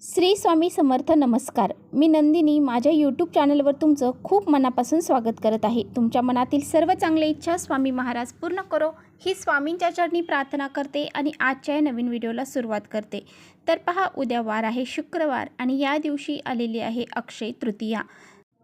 श्री स्वामी समर्थ. नमस्कार. मी नंदिनी माझ्या यूट्यूब चॅनलवर तुमचं खूप मनापासून स्वागत करत आहे. तुमच्या मनातील सर्व चांगल्या इच्छा स्वामी महाराज पूर्ण करो ही स्वामींच्या चरणी प्रार्थना करते आणि आजच्या नवीन व्हिडिओला सुरुवात करते. तर पहा, उद्या वार आहे शुक्रवार आणि या दिवशी आलेली आहे अक्षय तृतीया.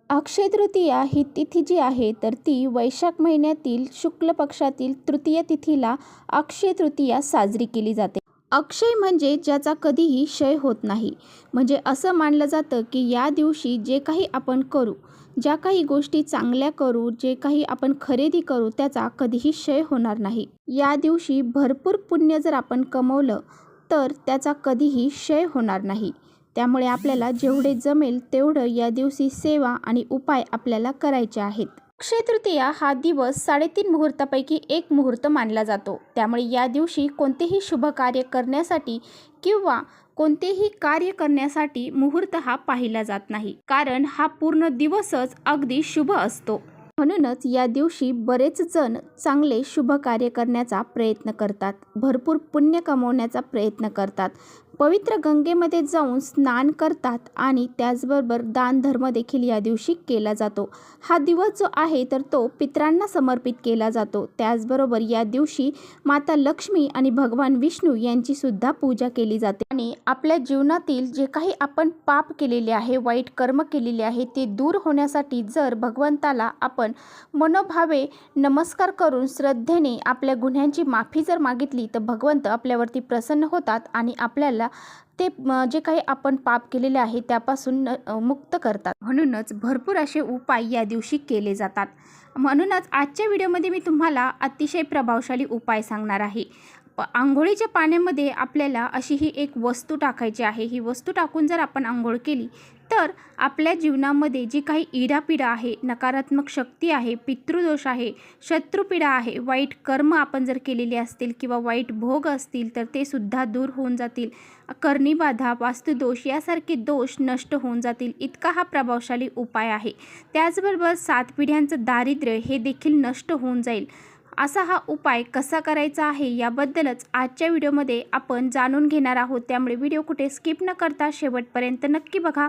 अक्षय तृतीया ही तिथी जी आहे तर ती वैशाख महिन्यातील शुक्ल पक्षातील तृतीय तिथीला अक्षय तृतीया साजरी केली जाते. अक्षय म्हणजे ज्याचा कधीही क्षय होत नाही. म्हणजे असं मानलं जातं की या दिवशी जे काही आपण करू, ज्या काही गोष्टी चांगल्या करू, जे काही आपण खरेदी करू त्याचा कधीही क्षय होणार नाही. या दिवशी भरपूर पुण्य जर आपण कमवलं तर त्याचा कधीही क्षय होणार नाही. त्यामुळे आपल्याला जेवढे जमेल तेवढं या दिवशी सेवा आणि उपाय आपल्याला करायचे आहेत. अक्षय तृतीया हा दिवस 3.5 मुहूर्तापैकी एक मुहूर्त मानला जातो. त्यामुळे या दिवशी कोणतेही शुभ कार्य करण्यासाठी किंवा कोणतेही कार्य करण्यासाठी मुहूर्त हा पाहिला जात नाही, कारण हा पूर्ण दिवसच अगदी शुभ असतो. म्हणूनच या दिवशी बरेच जण चांगले शुभ कार्य करण्याचा प्रयत्न करतात, भरपूर पुण्य कमवण्याचा प्रयत्न करतात, पवित्र गंगेमध्ये जाऊन स्नान करतात आणि त्याचबरोबर दानधर्म देखील या दिवशी केला जातो. हा दिवस जो आहे तर तो पितरांना समर्पित केला जातो. त्याचबरोबर या दिवशी माता लक्ष्मी आणि भगवान विष्णू यांची सुद्धा पूजा केली जाते आणि आपल्या जीवनातील जे काही आपण पाप केलेले आहे, वाईट कर्म केलेले आहे ते दूर होण्यासाठी जर भगवंताला आपण मनोभावे नमस्कार करून श्रद्धेने आपल्या गुन्ह्यांची माफी जर मागितली तर भगवंत आपल्यावरती प्रसन्न होतात आणि आपल्याला ते जे काही आपण पाप केलेले आहे त्यापासून मुक्त करतात. म्हणूनच भरपूर असे उपाय या दिवशी केले जातात. म्हणूनच आजच्या व्हिडिओमध्ये मी तुम्हाला अतिशय प्रभावशाली उपाय सांगणार आहे. आंघोळीच्या पाण्यामध्ये आपल्याला अशी ही एक वस्तू टाकायची आहे. ही वस्तू टाकून जर आपण आंघोळ केली तर आपल्या जीवनामध्ये जी काही इडापिडा आहे, नकारात्मक शक्ती आहे, पितृदोष आहे, शत्रुपीडा आहे, वाईट कर्म आपण जर केलेले असतील किंवा वाईट भोग असतील तर ते सुद्धा दूर होऊन जातील. करणीबाधा, वास्तुदोष यासारखे दोष नष्ट होऊन जातील. इतका हा प्रभावशाली उपाय आहे. त्याचबरोबर 7 पिढ्यांचं दारिद्र्य हे देखील नष्ट होऊन जाईल. असा हा उपाय कसा करायचा आहे याबद्दलच आजच्या व्हिडिओमध्ये आपण जाणून घेणार आहोत. त्यामुळे व्हिडिओ कुठे स्किप न करता शेवटपर्यंत नक्की बघा,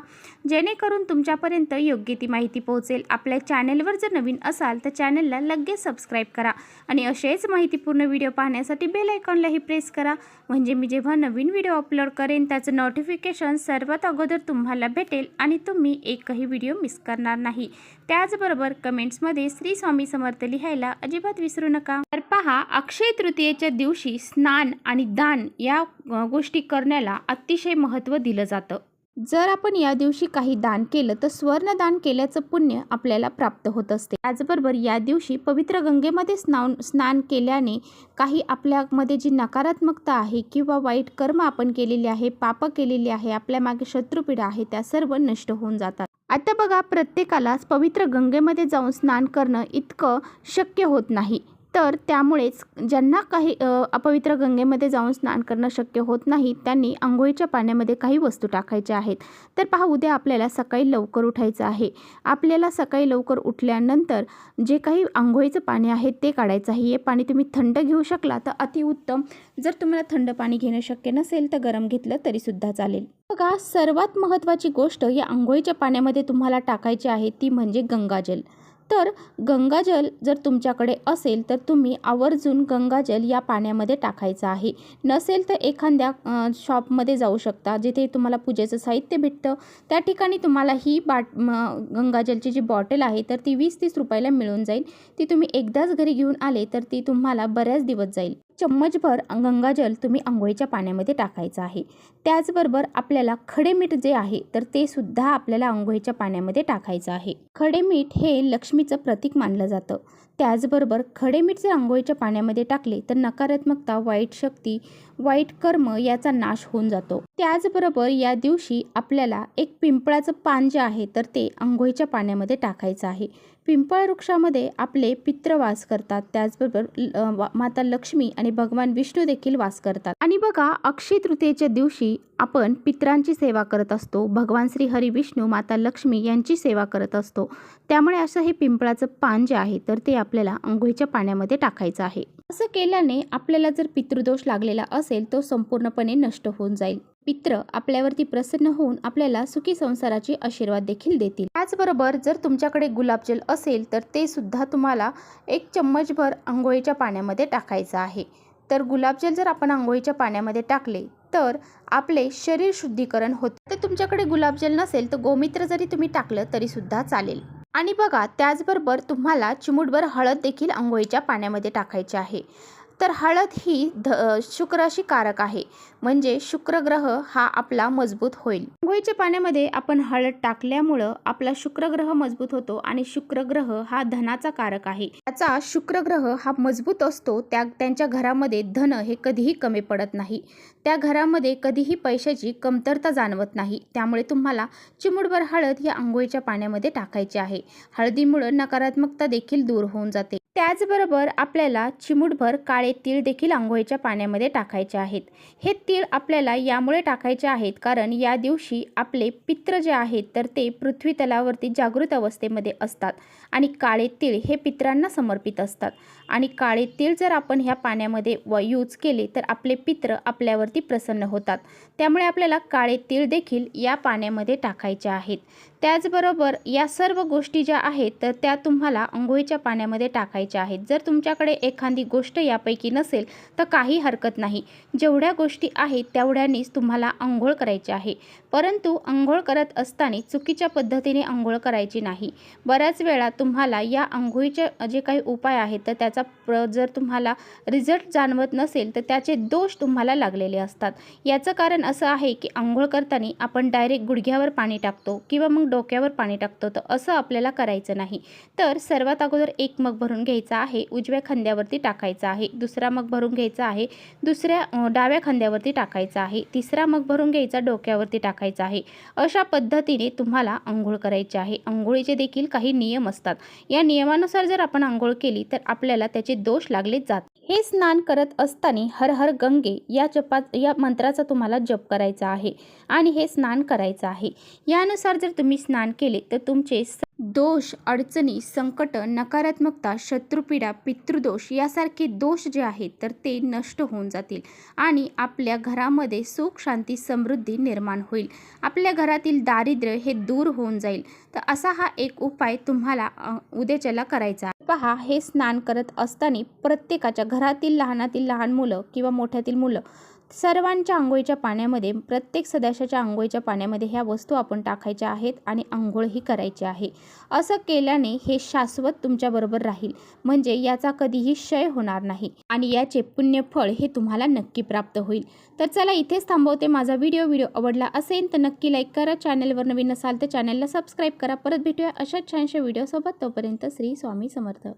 जेणेकरून तुमच्यापर्यंत योग्य ती माहिती पोहोचेल. आपल्या चॅनेलवर जर नवीन असाल तर चॅनेलला लगेच सबस्क्राईब करा आणि असेच माहितीपूर्ण व्हिडिओ पाहण्यासाठी बेल आयकॉनलाही प्रेस करा. म्हणजे मी जेव्हा नवीन व्हिडिओ अपलोड करेन त्याचं नोटिफिकेशन सर्वात अगोदर तुम्हाला भेटेल आणि तुम्ही एकही व्हिडिओ मिस करणार नाही. त्याचबरोबर कमेंट्समध्ये श्री स्वामी समर्थ लिहायला अजिबात विसरू नका. तर पहा, अक्षय तृतीयेच्या दिवशी स्नान आणि दान या गोष्टी करण्याला अतिशय महत्त्व दिलं जातं. जर आपण या दिवशी काही दान केलं तर स्वर्णदान केल्याचं पुण्य आपल्याला प्राप्त होत असते. त्याचबरोबर या दिवशी पवित्र गंगेमध्ये स्नान केल्याने काही आपल्यामध्ये जी नकारात्मकता आहे किंवा वाईट कर्म आपण केलेले आहे, पाप केलेली आहे, आपल्या मागे शत्रुपीडा आहे, त्या सर्व नष्ट होऊन जातात. आता बघा, प्रत्येकालाच पवित्र गंगेमध्ये जाऊन स्नान करणं इतकं शक्य होत नाही. तर त्यामुळेच ज्यांना काही अपवित्र गंगेमध्ये जाऊन स्नान करणं शक्य होत नाही त्यांनी आंघोळीच्या पाण्यामध्ये काही वस्तू टाकायच्या आहेत. तर पहा, उद्या आपल्याला सकाळी लवकर उठायचं आहे. आपल्याला सकाळी लवकर उठल्यानंतर जे काही आंघोळीचं पाणी आहे ते काढायचं आहे. हे पाणी तुम्ही थंड घेऊ शकला तर अतिउत्तम. जर तुम्हाला थंड पाणी घेणं शक्य नसेल तर गरम घेतलं तरीसुद्धा चालेल. बघा, सर्वात महत्त्वाची गोष्ट या आंघोळीच्या पाण्यामध्ये तुम्हाला टाकायची आहे ती म्हणजे गंगाजल. तर गंगाजल जर तुमच्याकडे असेल तर तुम्ही आवर्जून गंगाजल या पाण्यामध्ये टाकायचं आहे. नसेल तर एखाद्या शॉपमध्ये जाऊ शकता जिथे तुम्हाला पूजेचं साहित्य भेटतं. त्या ठिकाणी तुम्हाला ही गंगाजलची जी बॉटल आहे तर ती 20-30 रुपयाला मिळून जाईल. ती तुम्ही एकदाच घरी घेऊन आले तर ती तुम्हाला बऱ्याच दिवस जाईल. चम्मचभर गंगाजल तुम्ही आंघोळीच्या पाण्यामध्ये टाकायचं आहे. त्याचबरोबर आपल्याला खडे मीठ जे आहे तर ते सुद्धा आपल्याला आंघोळीच्या पाण्यामध्ये टाकायचं आहे. खडे मीठ हे लक्ष्मीचं प्रतीक मानलं जातं. त्याचबरोबर खडे मीठ जर आंघोळीच्या पाण्यामध्ये टाकले तर नकारात्मकता, वाईट शक्ती, वाईट कर्म याचा नाश होऊन जातो. त्याचबरोबर या दिवशी आपल्याला एक पिंपळाचं पान जे आहे तर ते आंघोळीच्या पाण्यामध्ये टाकायचं आहे. पिंपळ वृक्षामध्ये आपले पित्र वास करतात. त्याचबरोबर माता लक्ष्मी आणि भगवान विष्णू देखील वास करतात. आणि बघा, अक्षय तृतीयेच्या दिवशी आपण पित्रांची सेवा करत असतो. भगवान श्री हरी विष्णू, माता लक्ष्मी यांची सेवा करत असतो. त्यामुळे असं हे पिंपळाचं पान जे आहे तर ते आपल्याला आंघोळीच्या पाण्यामध्ये टाकायचं आहे. असं केल्याने आपल्याला जर पितृदोष लागलेला असेल तो संपूर्णपणे नष्ट होऊन जाईल. पित्र आपल्यावरती प्रसन्न होऊन आपल्याला सुखी संसाराचे आशीर्वाद देखील देतील. त्याचबरोबर जर तुमच्याकडे गुलाबजल असेल तर ते सुद्धा तुम्हाला 1 चम्मचभर अंघोळीच्या पाण्यामध्ये टाकायचं आहे. तर गुलाबजल जर आपण अंघोळीच्या पाण्यामध्ये टाकले तर आपले शरीर शुद्धीकरण होते. तर तुमच्याकडे गुलाबजल नसेल तर गोमित्र जरी तुम्ही टाकलं तरी सुद्धा चालेल. आणि बघा, त्याचबरोबर तुम्हाला चिमूटभर हळद देखील अंघोळीच्या पाण्यामध्ये टाकायची आहे. तर हळद ही शुक्राशी कारक आहे, म्हणजे शुक्र ग्रह हा आपला मजबूत होईल. अंघोळीच्या पाण्यामध्ये आपण हळद टाकल्यामुळं आपला शुक्र ग्रह मजबूत होतो आणि शुक्र ग्रह हा धनाचा कारक आहे. त्याचा शुक्र ग्रह हा मजबूत असतो, त्यांच्या घरामध्ये धन हे कधीही कमी पडत नाही. त्या घरामध्ये कधीही पैशाची कमतरता जाणवत नाही. त्यामुळे तुम्हाला चिमूटभर हळद या अंघोळीच्या पाण्यामध्ये टाकायची आहे. हळदीमुळे नकारात्मकता देखील दूर होऊन जाते. त्याचबरोबर आपल्याला चिमूटभर काळे तीळ देखील अंघोळीच्या पाण्यामध्ये टाकायचे आहेत. हे तीळ आपल्याला यामुळे टाकायचे आहेत कारण या दिवशी आपले पित्र जे आहेत तर ते पृथ्वी तलावरती जागृत अवस्थेमध्ये असतात आणि काळे तीळ हे पित्रांना समर्पित असतात. आणि काळे तीळ जर आपण ह्या पाण्यामध्ये यूज केले तर आपले पित्र आपल्यावरती प्रसन्न होतात. त्यामुळे आपल्याला काळे तीळ देखील या पाण्यामध्ये टाकायचे आहेत. त्याचबरोबर या सर्व गोष्टी ज्या आहेत तर त्या तुम्हाला अंघोळीच्या पाण्यामध्ये टाकायच्या आहेत. जर तुमच्याकडे एखादी गोष्ट यापैकी नसेल तर काही हरकत नाही. जेवढ्या गोष्टी आहेत तेवढ्यांनीच तुम्हाला अंघोळ करायची आहे. परंतु अंघोळ करत असताना चुकीच्या पद्धतीने अंघोळ करायची नाही. बऱ्याच वेळा तुम्हाला या अंघोळीचे जे काही उपाय आहेत तर त्याचा जर तुम्हाला रिझल्ट जाणवत नसेल तर त्याचे दोष तुम्हाला लागलेले असतात. याचं कारण असं आहे की अंघोळ करताना आपण डायरेक्ट गुडघ्यावर पाणी टाकतो किंवा मग डोक्यावर पाणी टाकतो, तर असं आपल्याला करायचं नाही. तर सर्वात अगोदर 1 मग भरून घ्यायचा आहे, उजव्या खांद्यावरती टाकायचा आहे. दुसरा मग भरून घ्यायचा आहे, डाव्या खांद्यावरती टाकायचा आहे. तिसरा मग भरून घ्यायचा, डोक्यावरती टाकायचा आहे. अशा पद्धतीने तुम्हाला अंघोळ करायची आहे. अंघोळीचे देखील काही नियम असतात. या नियमानुसार जर आपण अंघोळ केली तर आपल्याला त्याचे दोष लागलेच जातात. हे स्नान करत असताना हर हर गंगे या मंत्राचा तुम्हाला जप करायचा आहे आणि हे स्नान करायचं आहे. यानुसार जर तुम्ही स्नान केले तर तुमचे दोष, अडचणी, संकट, नकारात्मकता, शत्रुपीडा, पितृदोष यासारखे दोष जे आहेत तर ते नष्ट होऊन जातील आणि आपल्या घरामध्ये सुख, शांती, समृद्धी निर्माण होईल. आपल्या घरातील दारिद्र्य हे दूर होऊन जाईल. तर असा हा एक उपाय तुम्हाला उद्याच्याला करायचा आहे. पहा, हे स्नान करत असताना प्रत्येकाच्या घरातील लहानातील लहान मुलं किंवा मोठ्यातील मुलं सर्वांच्या अंघोळीच्या पाण्यामध्ये, प्रत्येक सदस्याच्या अंघोळीच्या पाण्यामध्ये ह्या वस्तू आपण टाकायच्या आहेत आणि अंघोळही करायची आहे. असं केल्याने हे शाश्वत तुमच्याबरोबर राहील, म्हणजे याचा कधीही क्षय होणार नाही आणि याचे पुण्यफळ हे तुम्हाला नक्की प्राप्त होईल. तर चला इथेच थांबवते. माझा व्हिडिओ आवडला असेल तर नक्की लाईक करा. चॅनलवर नवीन असाल तर चॅनलला सबस्क्राईब करा. परत भेटूया अशाच छानशा व्हिडिओसोबत. तोपर्यंत श्री स्वामी समर्थ.